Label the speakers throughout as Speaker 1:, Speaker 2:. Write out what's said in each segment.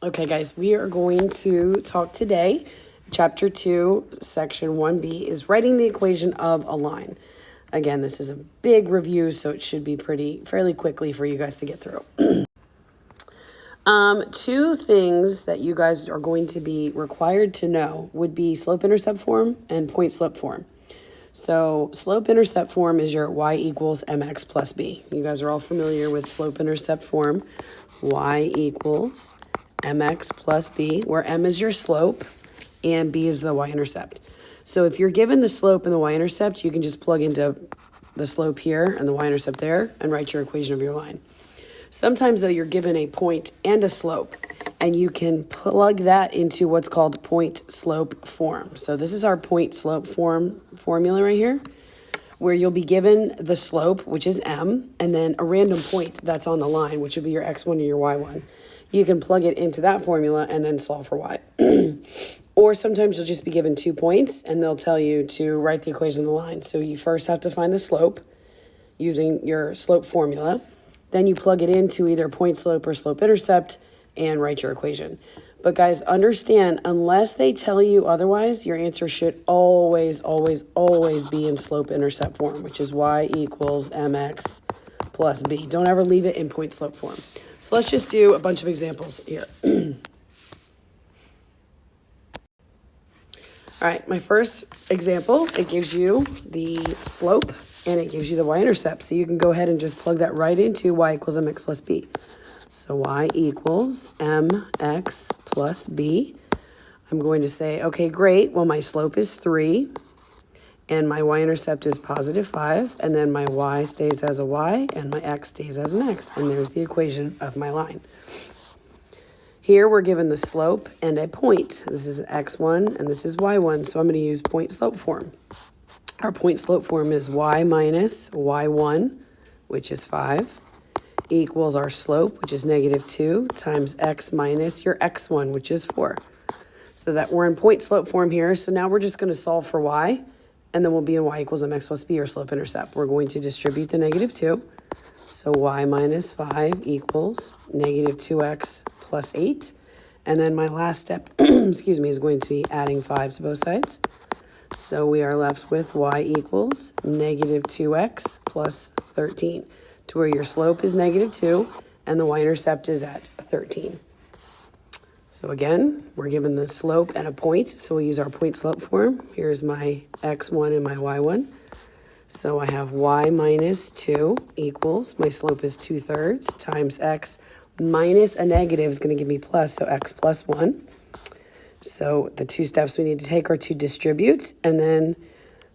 Speaker 1: Okay, guys, we are going to talk today. Chapter 2, Section 1b is writing the equation of a line. Again, this is a big review, so it should be fairly quickly for you guys to get through. Two things that you guys are going to be required to know would be slope-intercept form and point-slope form. So slope-intercept form is your y equals mx plus b. You guys are all familiar with slope-intercept form. Y equals mx plus b, where m is your slope and b is the y-intercept. So if you're given the slope and the y-intercept, you can just plug into the slope here and the y-intercept there and write your equation of your line. Sometimes, though, you're given a point and a slope, and you can plug that into what's called point-slope form. So this is our point-slope formula right here, where you'll be given the slope, which is m, and then a random point that's on the line, which would be your x1 and your y1. You can plug it into that formula and then solve for y. Or sometimes you'll just be given 2 points, and they'll tell you to write the equation of the line. So you first have to find the slope using your slope formula. Then you plug it into either point slope or slope intercept and write your equation. But guys, understand, unless they tell you otherwise, your answer should always, always, always be in slope intercept form, which is y equals mx plus b. Don't ever leave it in point slope form. So let's just do a bunch of examples here. All right, my first example, it gives you the slope and it gives you the y-intercept. So you can go ahead and just plug that right into y equals mx plus b. So y equals mx plus b. I'm going to say, okay, great. Well, my slope is 3 and my y-intercept is positive 5. And then my y stays as a y and my x stays as an x. And there's the equation of my line. Here we're given the slope and a point. This is x1 and this is y1, so I'm going to use point-slope form. Our point-slope form is y minus y1, which is 5, equals our slope, which is -2, times x minus your x1, which is 4. So that we're in point-slope form here, so now we're just going to solve for y, and then we'll be in y equals mx plus b, or slope-intercept. We're going to distribute the -2, so y minus 5 equals -2x plus 8. And then my last step, excuse me, is going to be adding 5 to both sides. So we are left with y equals -2x plus 13, to where your slope is -2 and the y-intercept is at 13. So again, we're given the slope and a point, so we'll use our point-slope form. Here's my x1 and my y1. So I have y minus 2 equals, my slope is 2/3, times x minus a negative is going to give me plus, so x plus 1. So the two steps we need to take are to distribute and then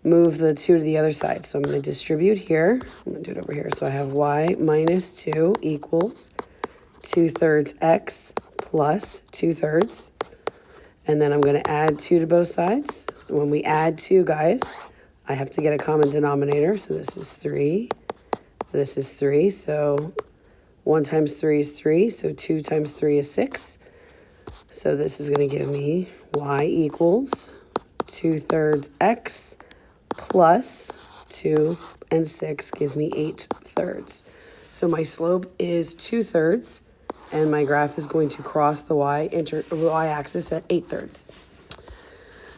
Speaker 1: move the 2 to the other side. So I'm going to distribute here. I'm going to do it over here. So I have y minus 2 equals 2/3 x plus 2/3. And then I'm going to add 2 to both sides. When we add 2, guys, I have to get a common denominator. So this is 3. This is 3. So 1 times 3 is 3. So 2 times 3 is 6. So this is going to give me y equals 2/3 x plus 2 and 6 gives me 8/3. So my slope is 2/3 and my graph is going to cross the y-axis at 8/3.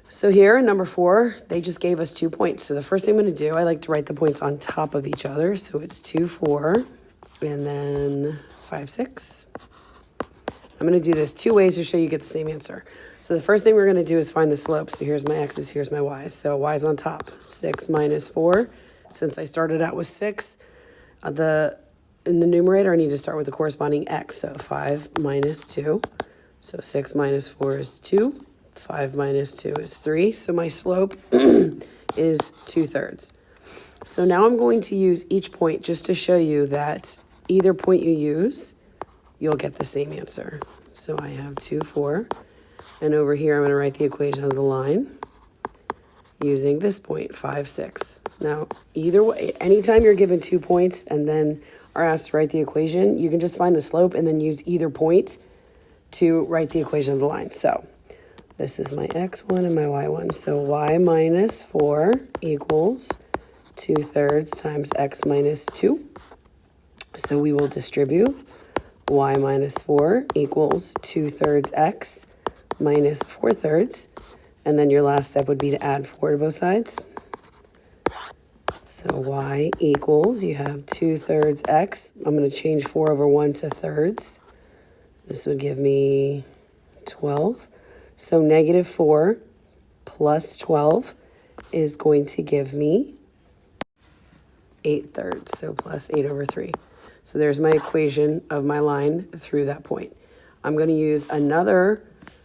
Speaker 1: So here in number 4, they just gave us 2 points. So the first thing I'm going to do, I like to write the points on top of each other. So it's 2, 4, and then 5, 6. I'm going to do this 2 ways to show you get the same answer. So the first thing we're going to do is find the slope. So here's my x's, here's my y's. So y's on top, 6 minus 4. Since I started out with 6, in the numerator, I need to start with the corresponding x. So 5 minus 2. So 6 minus 4 is 2. 5 minus 2 is 3. So my slope is 2/3. So now I'm going to use each point just to show you that either point you use, you'll get the same answer. So I have 2, 4. And over here, I'm going to write the equation of the line using this point, 5, 6. Now, either way, anytime you're given 2 points and then are asked to write the equation, you can just find the slope and then use either point to write the equation of the line. So this is my x1 and my y1. So y minus 4 equals 2/3 times x minus 2. So we will distribute y minus 4 equals 2/3 x minus 4/3. And then your last step would be to add 4 to both sides. So y equals, you have 2/3 x. I'm going to change 4 over 1 to thirds. This would give me 12. So negative 4 plus 12 is going to give me 8/3, so plus 8/3. So there's my equation of my line through that point. I'm going to use another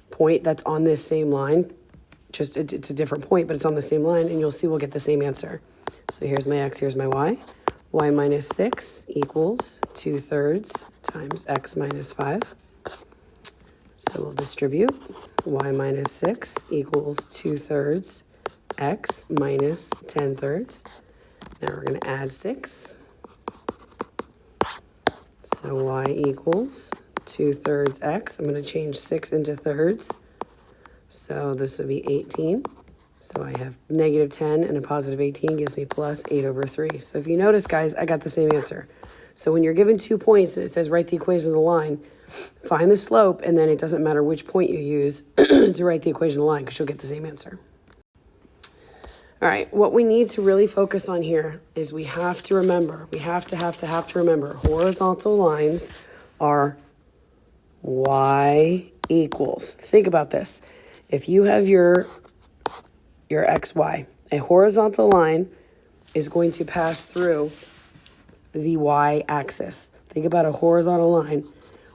Speaker 1: point that's on this same line. Just it's a different point, but it's on the same line, and you'll see we'll get the same answer. So here's my x, here's my y. Y minus 6 equals 2/3 times x minus 5. So we'll distribute. Y minus 6 equals 2/3 x minus 10/3. Now we're going to add 6. So y equals 2/3 x. I'm going to change 6 into thirds. So this would be 18. So I have negative 10 and a positive 18 gives me plus 8/3. So if you notice, guys, I got the same answer. So when you're given 2 points and it says write the equation of the line, find the slope, and then it doesn't matter which point you use to write the equation of the line because you'll get the same answer. All right, what we need to really focus on here is we have to remember, we have to remember horizontal lines are y equals. Think about this. If you have your xy, a horizontal line is going to pass through the y-axis. Think about a horizontal line.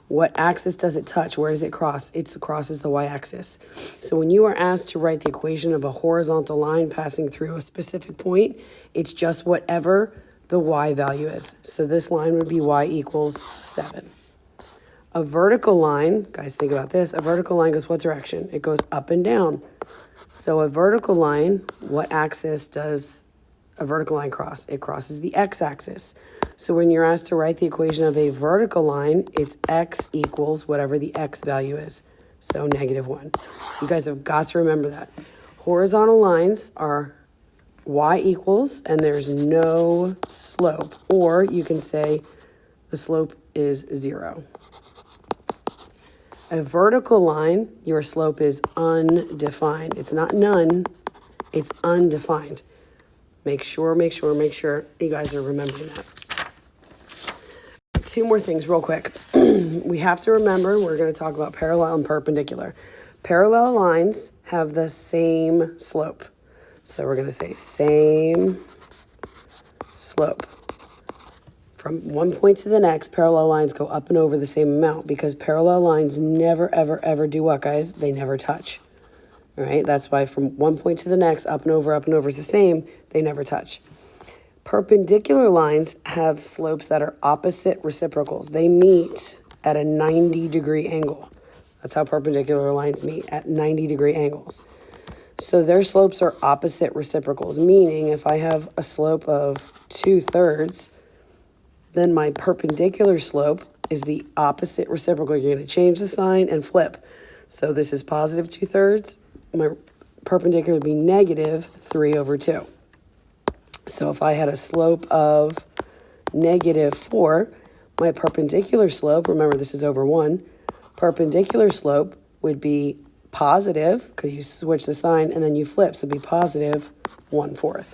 Speaker 1: What axis does it touch? Where does it cross? It crosses the y-axis. So when you are asked to write the equation of a horizontal line passing through a specific point, it's just whatever the y value is. So this line would be y equals 7. A vertical line, guys, think about this. A vertical line goes what direction? It goes up and down. So a vertical line, what axis does a vertical line cross? It crosses the x-axis. So when you're asked to write the equation of a vertical line, it's x equals whatever the x value is. So negative 1. You guys have got to remember that. Horizontal lines are y equals, and there's no slope. Or you can say the slope is 0. A vertical line, your slope is undefined. It's not none, it's undefined. Make sure you guys are remembering that. 2 more things real quick. We have to remember, we're going to talk about parallel and perpendicular. Parallel lines have the same slope. So we're going to say same slope. From one point to the next, parallel lines go up and over the same amount because parallel lines never, ever, ever do what, guys? They never touch. All right? That's why from one point to the next, up and over is the same. They never touch. Perpendicular lines have slopes that are opposite reciprocals. They meet at a 90-degree angle. That's how perpendicular lines meet, at 90-degree angles. So their slopes are opposite reciprocals, meaning if I have a slope of 2/3, then my perpendicular slope is the opposite reciprocal. You're going to change the sign and flip. So this is positive 2/3. My perpendicular would be negative 3/2. So if I had a slope of negative 4, my perpendicular slope, remember this is over 1, perpendicular slope would be positive, because you switch the sign and then you flip, so it'd be positive 1/4.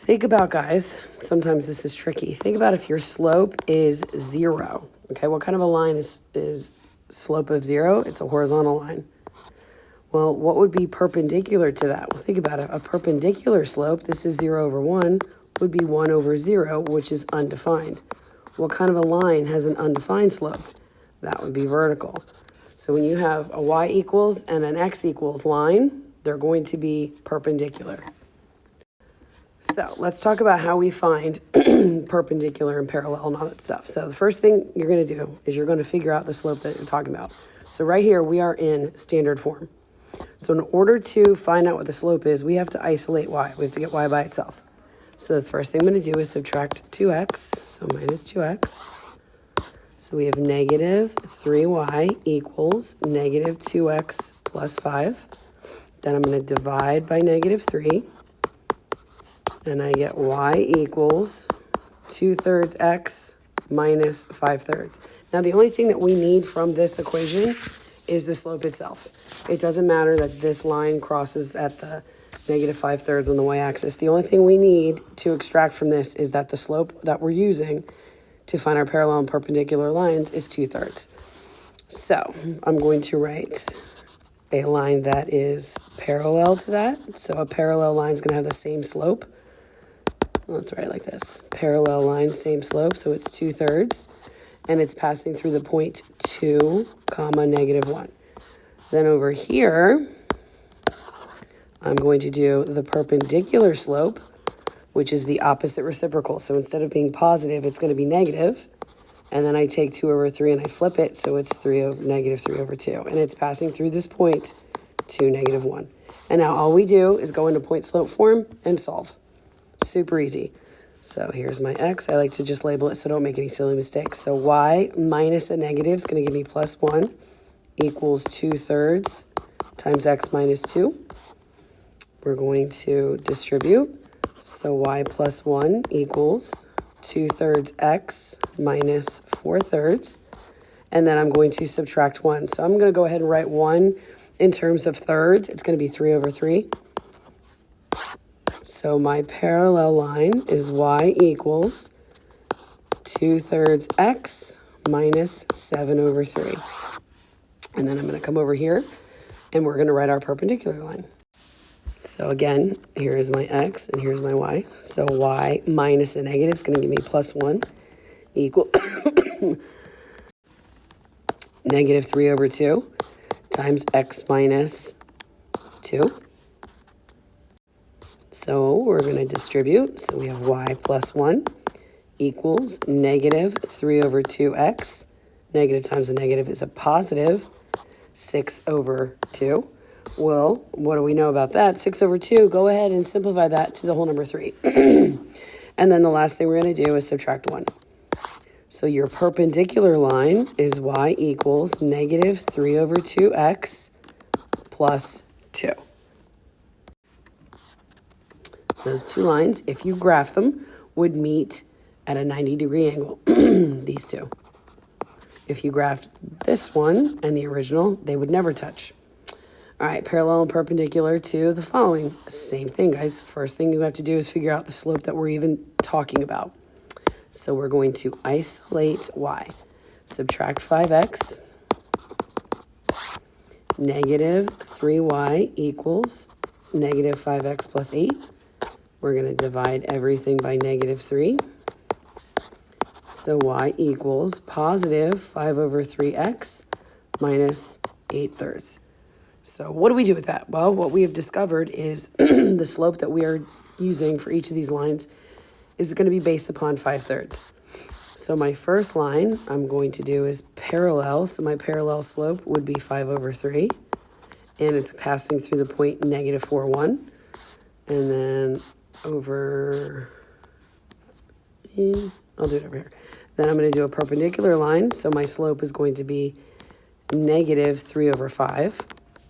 Speaker 1: Think about, guys, sometimes this is tricky. Think about if your slope is 0. Okay, what kind of a line is slope of 0? It's a horizontal line. Well, what would be perpendicular to that? Well, think about it. A perpendicular slope, this is 0/1, would be 1/0, which is undefined. What kind of a line has an undefined slope? That would be vertical. So when you have a y equals and an x equals line, they're going to be perpendicular. So let's talk about how we find perpendicular and parallel and all that stuff. So the first thing you're going to do is you're going to figure out the slope that you're talking about. So right here, we are in standard form. So in order to find out what the slope is, we have to isolate y. We have to get y by itself. So the first thing I'm going to do is subtract 2x, so minus 2x. So we have negative 3y equals negative 2x plus 5. Then I'm going to divide by negative 3. And I get y equals 2/3 x minus 5/3. Now, the only thing that we need from this equation is the slope itself. It doesn't matter that this line crosses at the negative 5/3 on the y-axis. The only thing we need to extract from this is that the slope that we're using to find our parallel and perpendicular lines is 2/3. So I'm going to write a line that is parallel to that. So a parallel line is going to have the same slope. Let's write it like this. Parallel line, same slope, so it's 2/3. And it's passing through the point 2, comma, -1. Then over here, I'm going to do the perpendicular slope, which is the opposite reciprocal. So instead of being positive, it's going to be negative. And then I take 2/3 and I flip it, so it's -3/2. And it's passing through this point to -1. And now all we do is go into point slope form and solve. Super easy. So here's my x. I like to just label it so don't make any silly mistakes. So y minus a negative is going to give me +1 equals 2/3 times x minus 2. We're going to distribute. So y plus 1 equals 2/3 x minus 4/3. And then I'm going to subtract 1. So I'm going to go ahead and write 1 in terms of thirds. It's going to be 3/3. So my parallel line is y equals 2/3 x minus 7/3. And then I'm going to come over here and we're going to write our perpendicular line. So again, here is my x and here's my y. So y minus a negative is going to give me +1 equal -3/2 times x minus 2. So we're going to distribute. So we have y plus 1 equals -3/2x. Negative times a negative is a positive 6/2. Well, what do we know about that? 6/2, go ahead and simplify that to the whole number 3. And then the last thing we're going to do is subtract 1. So your perpendicular line is y equals -3/2x plus 2. Those two lines, if you graph them, would meet at a 90-degree angle, these two. If you graphed this one and the original, they would never touch. All right, parallel and perpendicular to the following. Same thing, guys. First thing you have to do is figure out the slope that we're even talking about. So we're going to isolate y. Subtract 5x. -3y equals -5x plus 8. We're going to divide everything by -3. So y equals +5/3x minus 8/3. So what do we do with that? Well, what we have discovered is the slope that we are using for each of these lines is going to be based upon 5/3. So my first line I'm going to do is parallel. So my parallel slope would be 5/3. And it's passing through the point -4, 1. And then over, I'll do it over here. Then I'm going to do a perpendicular line. So my slope is going to be -3/5.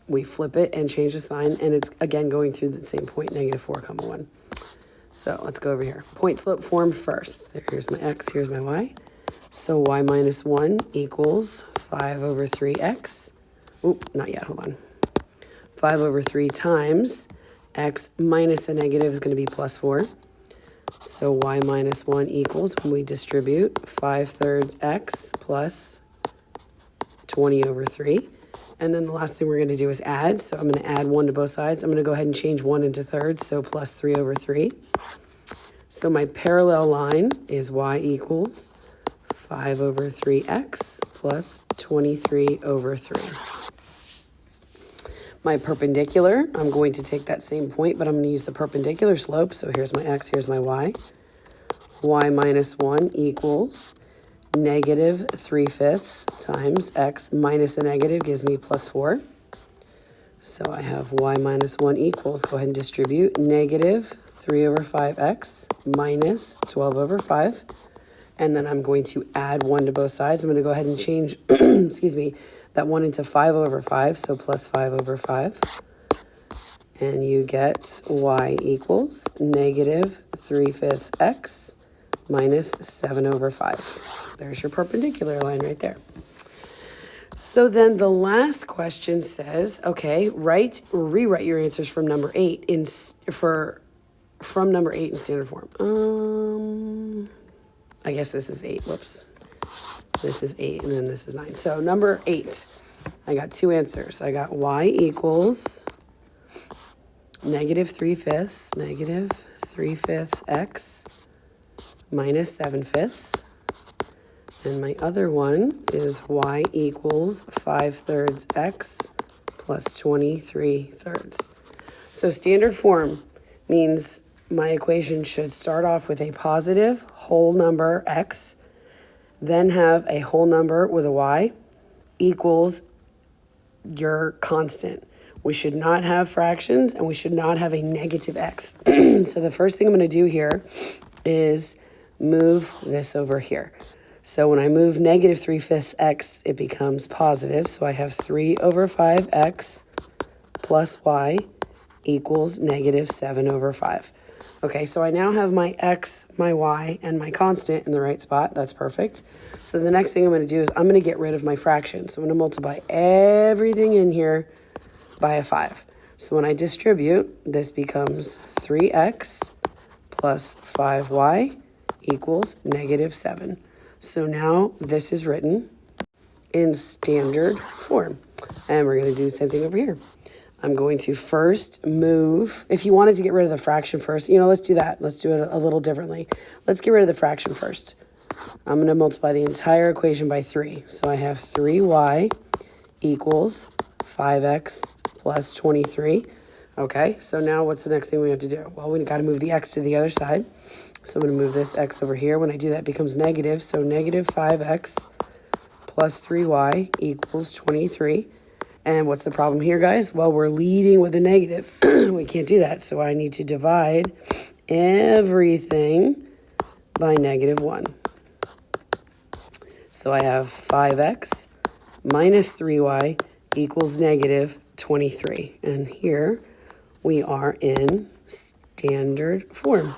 Speaker 1: We flip it and change the sign, and it's again going through the same point, -4, 1. So let's go over here. Point slope form first. Here's my x, here's my y. So y minus 1 equals 5/3x. Oop, not yet, hold on. 5/3 times x minus a negative is going to be +4. So y minus 1 equals, when we distribute, 5/3 x plus 20/3. And then the last thing we're going to do is add. So I'm going to add 1 to both sides. I'm going to go ahead and change 1 into thirds, so plus 3/3. So my parallel line is y equals 5/3x plus 23/3. My perpendicular, I'm going to take that same point, but I'm going to use the perpendicular slope. So here's my x, here's my y. Y minus 1 equals -3/5 times x minus a negative gives me +4. So I have y minus 1 equals, go ahead and distribute, -3/5x minus 12/5. And then I'm going to add 1 to both sides. I'm going to go ahead and change, excuse me, that 1 into 5/5, so plus 5/5. And you get y equals -3/5 x minus 7 over 5. There's your perpendicular line right there. So then the last question says, okay, rewrite your answers from number 8 from number 8 in standard form. I guess this is 8. Whoops. This is 8, and then this is 9. So number 8, I got 2 answers. I got y equals negative 3/5 x minus 7/5. And my other one is y equals 5/3 x plus 23/3. So standard form means my equation should start off with a positive whole number x, then have a whole number with a y equals your constant. We should not have fractions, and we should not have a negative x. So the first thing I'm going to do here is move this over here. So when I move negative 3/5 x, it becomes positive. So I have 3 over 5x plus y equals negative 7 over 5. Okay, so I now have my x, my y, and my constant in the right spot. That's perfect. So the next thing I'm going to do is I'm going to get rid of my fraction. So I'm going to multiply everything in here by a 5. So when I distribute, this becomes 3x plus 5y equals negative 7. So now this is written in standard form. And we're going to do the same thing over here. I'm going to first move, if you wanted to get rid of the fraction first, let's do that. Let's do it a little differently. Let's get rid of the fraction first. I'm going to multiply the entire equation by 3. So I have 3y equals 5x plus 23. Okay, so now what's the next thing we have to do? Well, we've got to move the x to the other side. So I'm going to move this x over here. When I do that, it becomes negative. So negative 5x plus 3y equals 23. And what's the problem here, guys? Well, we're leading with a negative. We can't do that. So I need to divide everything by negative 1. So I have 5x minus 3y equals negative 23. And here we are in standard form.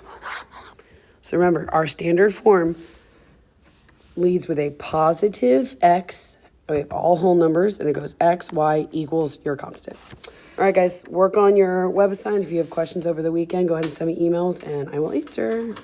Speaker 1: So remember, our standard form leads with a positive x. We have all whole numbers, and it goes x, y equals your constant. All right, guys, work on your web assignment. If you have questions over the weekend, go ahead and send me emails, and I will answer.